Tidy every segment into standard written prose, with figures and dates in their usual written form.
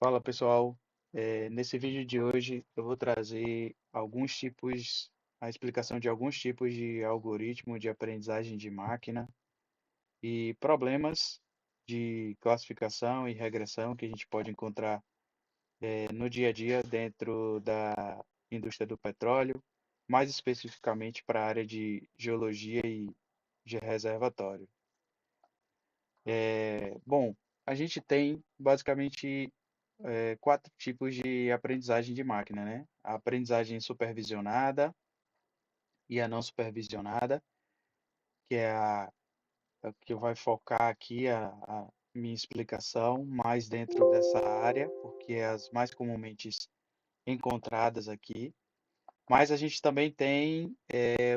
Fala pessoal, nesse vídeo de hoje eu vou trazer a explicação de alguns tipos de algoritmo de aprendizagem de máquina e problemas de classificação e regressão que a gente pode encontrar no dia a dia dentro da indústria do petróleo, mais especificamente para a área de geologia e de reservatório. Bom, a gente tem basicamente quatro tipos de aprendizagem de máquina, né? A aprendizagem supervisionada e a não supervisionada, que é a que vai focar aqui a minha explicação mais dentro dessa área, porque é as mais comumente encontradas aqui. Mas a gente também tem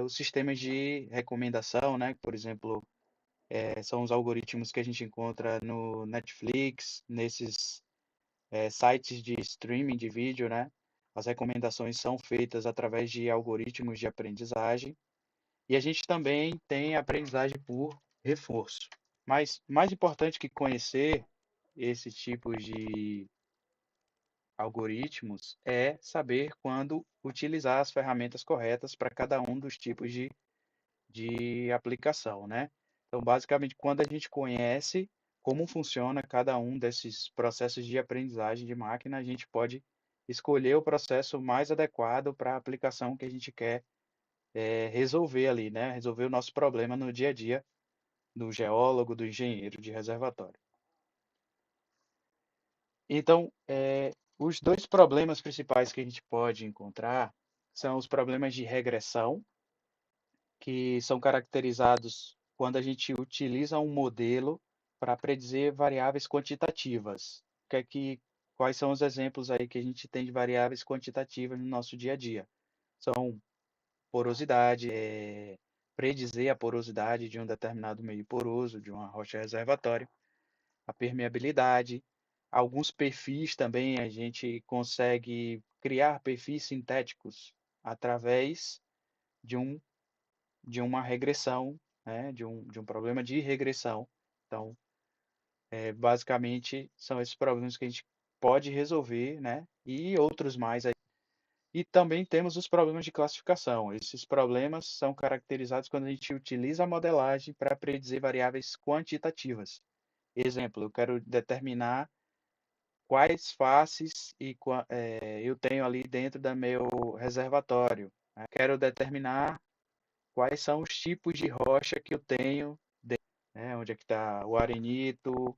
os sistemas de recomendação, né? Por exemplo, são os algoritmos que a gente encontra no Netflix, nesses sites de streaming de vídeo, né? As recomendações são feitas através de algoritmos de aprendizagem e a gente também tem aprendizagem por reforço. Mas mais importante que conhecer esse tipo de algoritmos é saber quando utilizar as ferramentas corretas para cada um dos tipos de aplicação, né? Então, basicamente, quando a gente conhece como funciona cada um desses processos de aprendizagem de máquina, a gente pode escolher o processo mais adequado para a aplicação que a gente quer resolver ali, né? Resolver o nosso problema no dia a dia do geólogo, do engenheiro de reservatório. Então, os dois problemas principais que a gente pode encontrar são os problemas de regressão, que são caracterizados quando a gente utiliza um modelo para predizer variáveis quantitativas. Quais são os exemplos aí que a gente tem de variáveis quantitativas no nosso dia a dia? São porosidade, predizer a porosidade de um determinado meio poroso, de uma rocha reservatória, a permeabilidade, alguns perfis também a gente consegue criar perfis sintéticos através de um de uma regressão, né, de um problema de regressão. Então, basicamente, são esses problemas que a gente pode resolver, né, e outros mais aí. E também temos os problemas de classificação. Esses problemas são caracterizados quando a gente utiliza a modelagem para predizer variáveis quantitativas. Exemplo, eu quero determinar quais faces eu tenho ali dentro do meu reservatório, né? Quero determinar quais são os tipos de rocha que eu tenho, né? Onde é que está o arenito,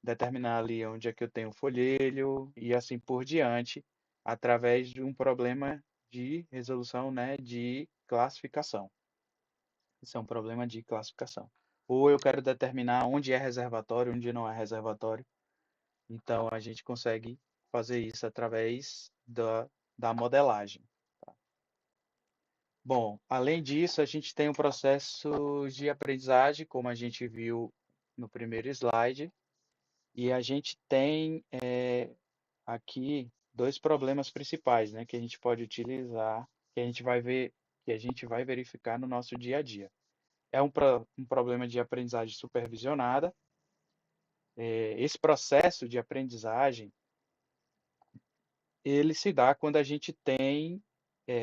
determinar ali onde é que eu tenho folhelho e assim por diante, através de um problema de resolução, né, de classificação. Isso é um problema de classificação. Ou eu quero determinar onde é reservatório, onde não é reservatório. Então a gente consegue fazer isso através da modelagem. Bom, além disso, a gente tem um processo de aprendizagem, como a gente viu no primeiro slide, e a gente tem aqui dois problemas principais, né, que a gente pode utilizar, que a gente vai ver, que a gente vai verificar no nosso dia a dia. Um problema de aprendizagem supervisionada. Esse processo de aprendizagem, ele se dá quando a gente tem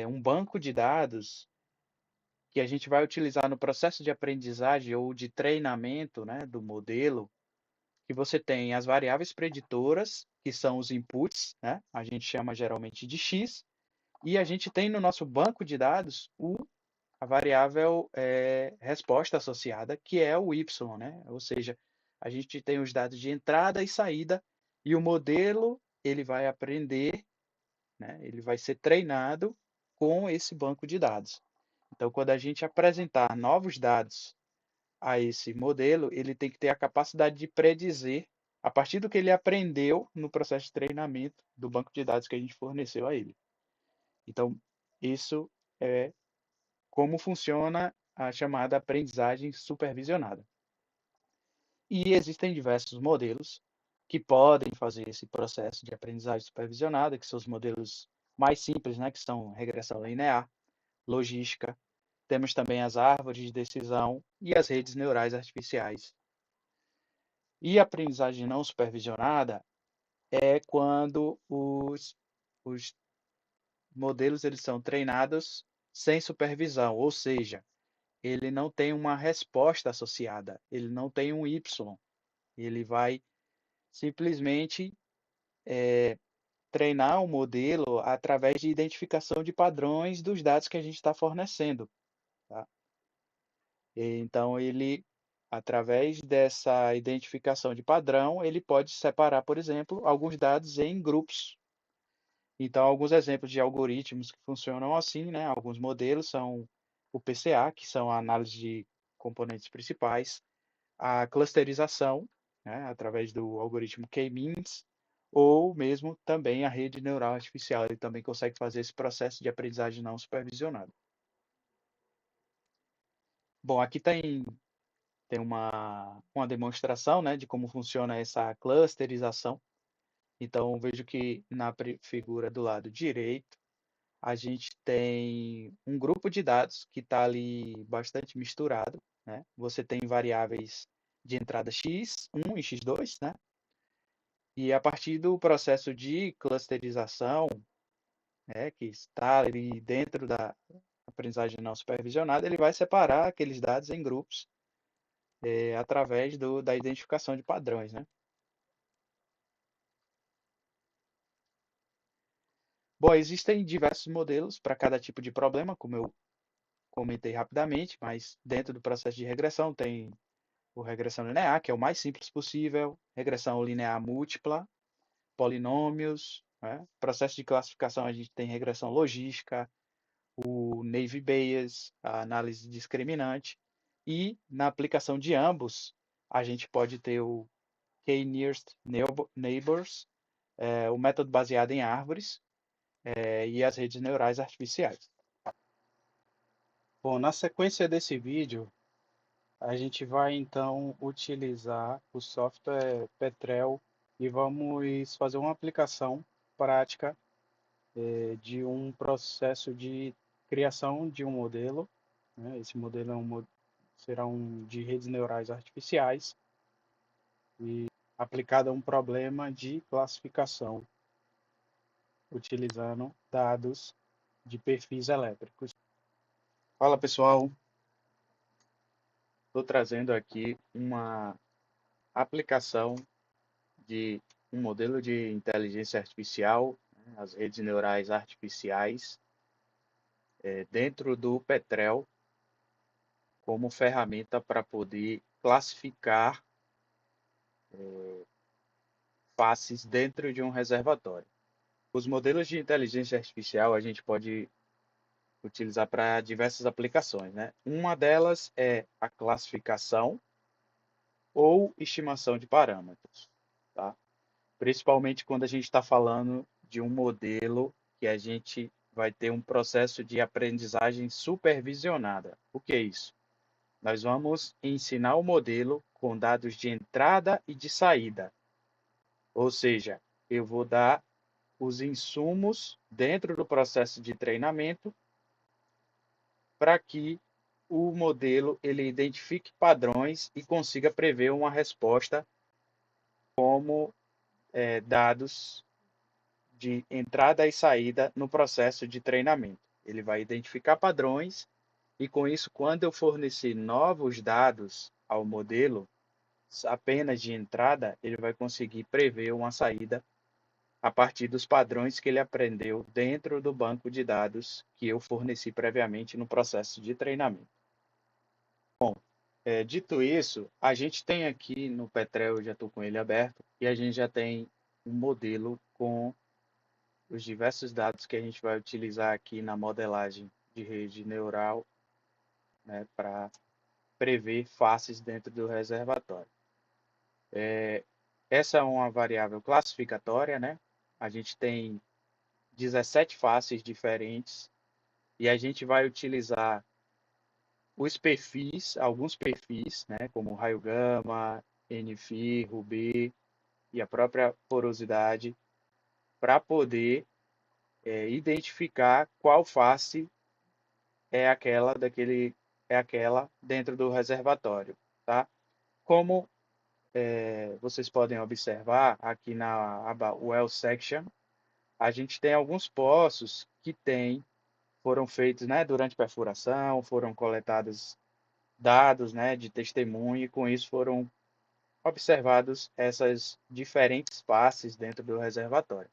um banco de dados que a gente vai utilizar no processo de aprendizagem ou de treinamento, né, do modelo, que você tem as variáveis preditoras, que são os inputs, né, a gente chama geralmente de X, e a gente tem no nosso banco de dados a variável resposta associada, que é o Y, né? Ou seja, a gente tem os dados de entrada e saída, e o modelo ele vai aprender, né? Ele vai ser treinado com esse banco de dados. Então, quando a gente apresentar novos dados a esse modelo, ele tem que ter a capacidade de predizer, a partir do que ele aprendeu no processo de treinamento do banco de dados que a gente forneceu a ele. Então, isso é como funciona a chamada aprendizagem supervisionada. E existem diversos modelos que podem fazer esse processo de aprendizagem supervisionada, que são os modelos mais simples, né, que são regressão linear, logística. Temos também as árvores de decisão e as redes neurais artificiais. E a aprendizagem não supervisionada é quando os modelos eles são treinados sem supervisão, ou seja, ele não tem uma resposta associada, ele não tem um Y, ele vai simplesmente treinar o modelo através de identificação de padrões dos dados que a gente está fornecendo, tá? Então, ele, através dessa identificação de padrão, ele pode separar, por exemplo, alguns dados em grupos. Então, alguns exemplos de algoritmos que funcionam assim, né? Alguns modelos são o PCA, que são a análise de componentes principais, a clusterização, né? Através do algoritmo K-means, ou mesmo também a rede neural artificial. Ele também consegue fazer esse processo de aprendizagem não supervisionada. Bom, aqui tem uma demonstração, né, de como funciona essa clusterização. Então, vejo que na figura do lado direito, a gente tem um grupo de dados que está ali bastante misturado, né? Você tem variáveis de entrada x1 e x2, né? E a partir do processo de clusterização, né, que está ali dentro da aprendizagem não supervisionada, ele vai separar aqueles dados em grupos através da identificação de padrões, né? Bom, existem diversos modelos para cada tipo de problema, como eu comentei rapidamente, mas dentro do processo de regressão tem o regressão linear, que é o mais simples possível, regressão linear múltipla, polinômios, né? Processo de classificação a gente tem regressão logística, o Naive Bayes, a análise discriminante, e na aplicação de ambos, a gente pode ter o K-nearest neighbors, o método baseado em árvores, e as redes neurais artificiais. Bom, na sequência desse vídeo, a gente vai então utilizar o software Petrel e vamos fazer uma aplicação prática de um processo de criação de um modelo, né? Esse modelo será de redes neurais artificiais e aplicado a um problema de classificação utilizando dados de perfis elétricos. Fala pessoal, estou trazendo aqui uma aplicação de um modelo de inteligência artificial, né, as redes neurais artificiais, dentro do Petrel, como ferramenta para poder classificar faces dentro de um reservatório. Os modelos de inteligência artificial a gente pode utilizar para diversas aplicações, né? Uma delas é a classificação ou estimação de parâmetros, tá? Principalmente quando a gente está falando de um modelo que a gente vai ter um processo de aprendizagem supervisionada. O que é isso? Nós vamos ensinar o modelo com dados de entrada e de saída. Ou seja, eu vou dar os insumos dentro do processo de treinamento para que o modelo ele identifique padrões e consiga prever uma resposta como dados de entrada e saída no processo de treinamento. Ele vai identificar padrões e, com isso, quando eu fornecer novos dados ao modelo, apenas de entrada, ele vai conseguir prever uma saída a partir dos padrões que ele aprendeu dentro do banco de dados que eu forneci previamente no processo de treinamento. Bom, dito isso, a gente tem aqui no Petrel, eu já estou com ele aberto, e a gente já tem um modelo com os diversos dados que a gente vai utilizar aqui na modelagem de rede neural, né, para prever faces dentro do reservatório. Essa é uma variável classificatória, né? A gente tem 17 faces diferentes e a gente vai utilizar os perfis, alguns perfis, né, como raio gama, NFI, Ruby e a própria porosidade, para poder identificar qual face é aquela dentro do reservatório, tá? Como vocês podem observar aqui na aba Well Section, a gente tem alguns poços que foram feitos, né, durante perfuração, foram coletados dados, né, de testemunho, e com isso foram observados essas diferentes faces dentro do reservatório.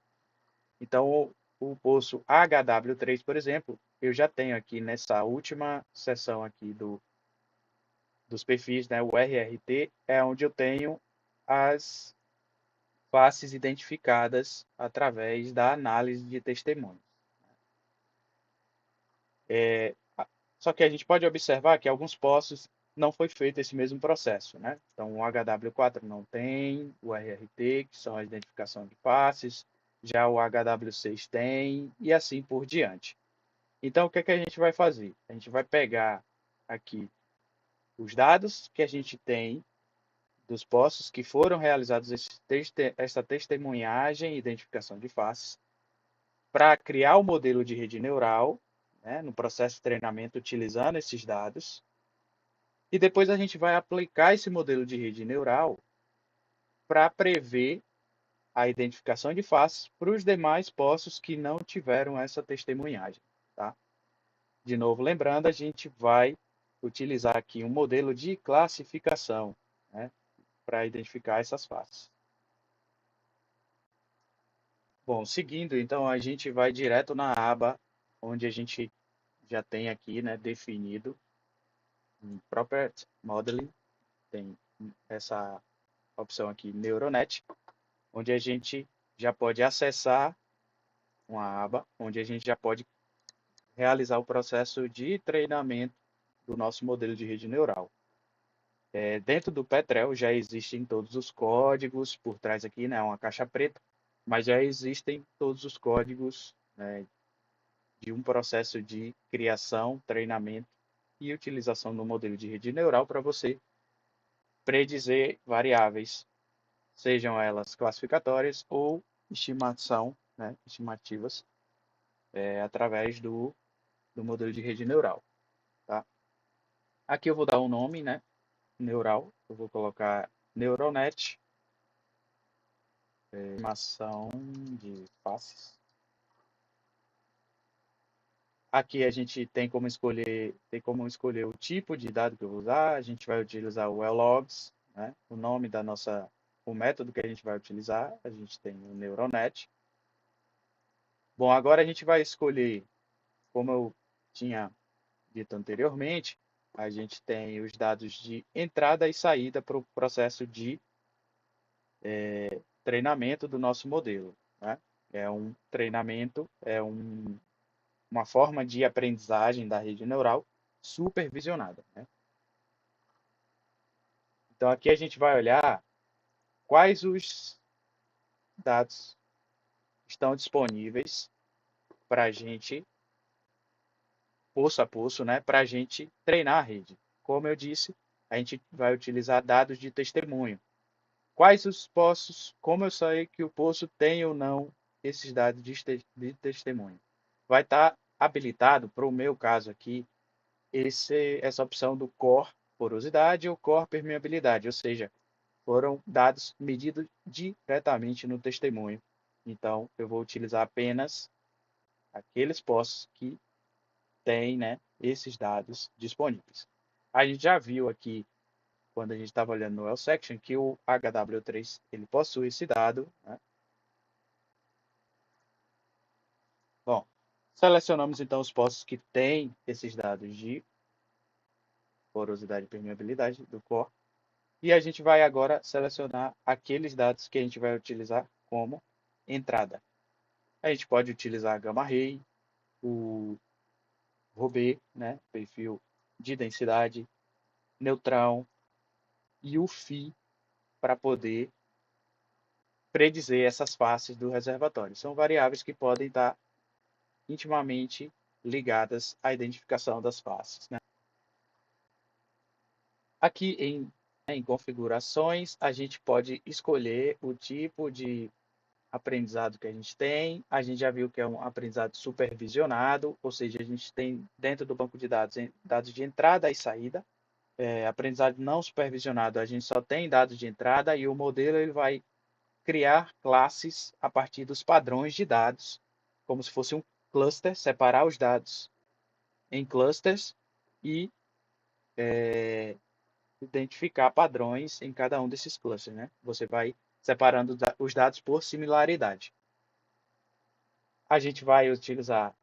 Então, o poço HW3, por exemplo, eu já tenho aqui nessa última seção aqui dos perfis, né, o RRT, é onde eu tenho as faces identificadas através da análise de testemunho. Só que a gente pode observar que alguns poços não foi feito esse mesmo processo, né? Então, o HW4 não tem, o RRT, que são a identificação de faces, já o HW6 tem, e assim por diante. Então, o que é que a gente vai fazer? A gente vai pegar aqui os dados que a gente tem dos poços que foram realizados essa testemunhagem e identificação de faces, para criar o modelo de rede neural, né, no processo de treinamento utilizando esses dados, e depois a gente vai aplicar esse modelo de rede neural para prever a identificação de faces para os demais poços que não tiveram essa testemunhagem. Tá? De novo, lembrando, a gente vai utilizar aqui um modelo de classificação, né, para identificar essas faces. Bom, seguindo, então, a gente vai direto na aba onde a gente já tem aqui, né, definido em Property Modeling, tem essa opção aqui, Neuronet, onde a gente já pode acessar uma aba, onde a gente já pode realizar o processo de treinamento do nosso modelo de rede neural. Dentro do Petrel já existem todos os códigos, por trás aqui, né, uma caixa preta, mas já existem todos os códigos, né, de um processo de criação, treinamento e utilização do modelo de rede neural para você predizer variáveis, sejam elas classificatórias ou estimação, né, estimativas, através do modelo de rede neural. Tá? Aqui eu vou dar um nome, né, neural, eu vou colocar Neuronet, estimação de faces. Aqui a gente tem como escolher o tipo de dado que eu vou usar. A gente vai utilizar o LLogs, né? O nome o método que a gente vai utilizar. A gente tem o Neuronet. Bom, agora a gente vai escolher, como eu tinha dito anteriormente, a gente tem os dados de entrada e saída para o processo de treinamento do nosso modelo, né? É um treinamento, uma forma de aprendizagem da rede neural supervisionada, né? Então, aqui a gente vai olhar quais os dados estão disponíveis para a gente, poço a poço, né, para a gente treinar a rede. Como eu disse, a gente vai utilizar dados de testemunho. Quais os poços, como eu sei que o poço tem ou não esses dados de testemunho? Vai estar habilitado, para o meu caso aqui, essa opção do core porosidade ou core permeabilidade, ou seja, foram dados medidos diretamente no testemunho. Então, eu vou utilizar apenas aqueles poços que têm, né, esses dados disponíveis. A gente já viu aqui, quando a gente estava olhando no L-Section, que o HW3 ele possui esse dado. Né? Bom, selecionamos então os poços que têm esses dados de porosidade e permeabilidade do core. E a gente vai agora selecionar aqueles dados que a gente vai utilizar como entrada. A gente pode utilizar a Gamma Ray, o Robê, né, perfil de densidade, neutrão e o Phi para poder predizer essas faces do reservatório. São variáveis que podem estar intimamente ligadas à identificação das faces. Né? Aqui em configurações, a gente pode escolher o tipo de aprendizado que a gente tem. A gente já viu que é um aprendizado supervisionado, ou seja, a gente tem dentro do banco de dados, dados de entrada e saída. aprendizado não supervisionado, a gente só tem dados de entrada e o modelo ele vai criar classes a partir dos padrões de dados, como se fosse um cluster, separar os dados em clusters e identificar padrões em cada um desses clusters, né? Você vai separando os dados por similaridade. A gente vai utilizar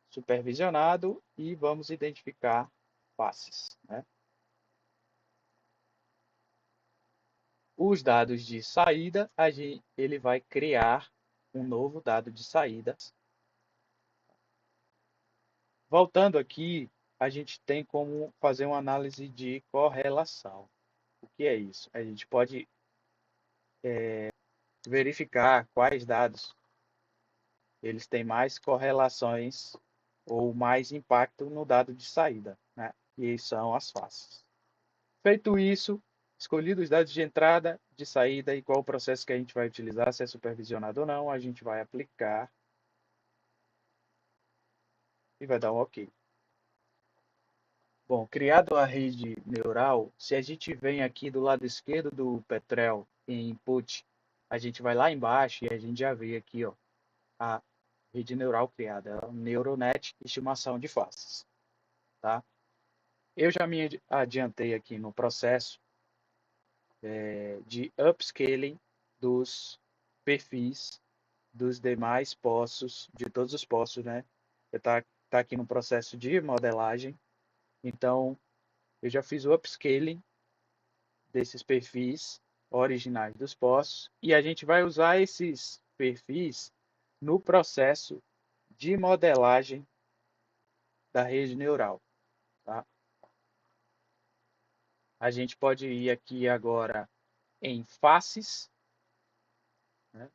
supervisionado e vamos identificar faces, né? Os dados de saída, ele vai criar um novo dado de saída. Voltando aqui, a gente tem como fazer uma análise de correlação. O que é isso? A gente pode verificar quais dados eles têm mais correlações ou mais impacto no dado de saída, né? E são as faces. Feito isso, escolhidos os dados de entrada, de saída e qual o processo que a gente vai utilizar, se é supervisionado ou não, a gente vai aplicar e vai dar um OK. Bom, criado a rede neural, se a gente vem aqui do lado esquerdo do Petrel em input, a gente vai lá embaixo e a gente já vê aqui, ó, a rede neural criada, é um Neuronet estimação de faces, tá? Eu já me adiantei aqui no processo de upscaling dos perfis dos demais poços, de todos os poços, né? Tá aqui no processo de modelagem, então eu já fiz o upscaling desses perfis originais dos poços e a gente vai usar esses perfis no processo de modelagem da rede neural, tá? A gente pode ir aqui agora em faces, né?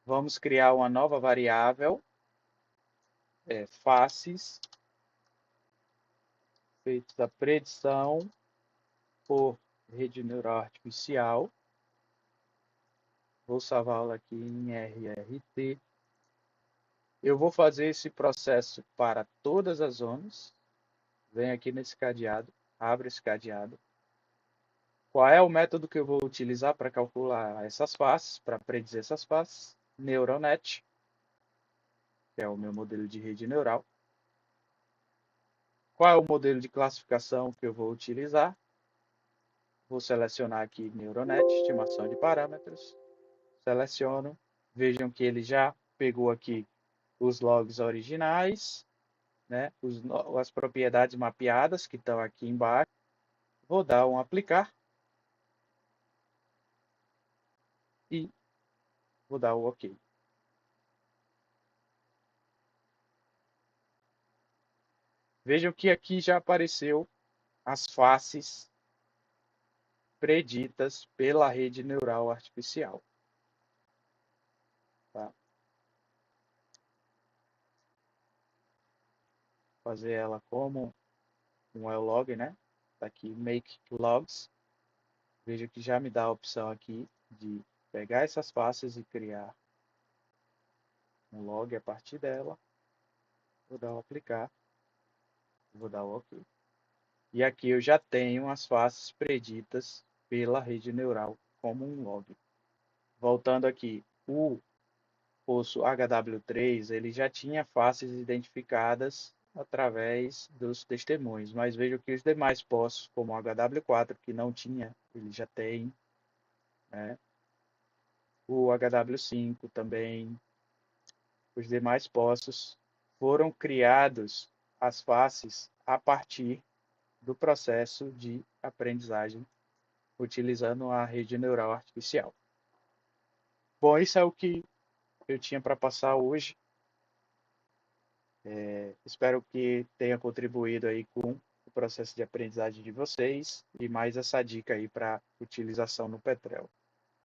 Vamos criar uma nova variável, faces, feito da predição por rede neural artificial. Vou salvar ela aqui em RRT. Eu vou fazer esse processo para todas as zonas. Vem aqui nesse cadeado, abre esse cadeado. Qual é o método que eu vou utilizar para calcular essas faces, para predizer essas faces? Neuronet, que é o meu modelo de rede neural. Qual é o modelo de classificação que eu vou utilizar? Vou selecionar aqui Neuronet, estimação de parâmetros. Seleciono. Vejam que ele já pegou aqui os logs originais, né? As propriedades mapeadas que estão aqui embaixo. Vou dar um aplicar e vou dar o OK. Vejam que aqui já apareceu as faces preditas pela rede neural artificial. Tá? Fazer ela como um log, né? Tá aqui, make logs. Veja que já me dá a opção aqui de pegar essas faces e criar um log a partir dela. Vou dar o aplicar. Vou dar o OK. E aqui eu já tenho as faces preditas pela rede neural como um log. Voltando aqui, o poço HW3 ele já tinha faces identificadas através dos testemunhos, mas vejo que os demais poços, como o HW4, que não tinha, ele já tem, né? O HW5 também, os demais poços foram criados as faces a partir do processo de aprendizagem utilizando a rede neural artificial. Bom, isso é o que eu tinha para passar hoje. Espero que tenha contribuído aí com o processo de aprendizagem de vocês e mais essa dica aí para utilização no Petrel.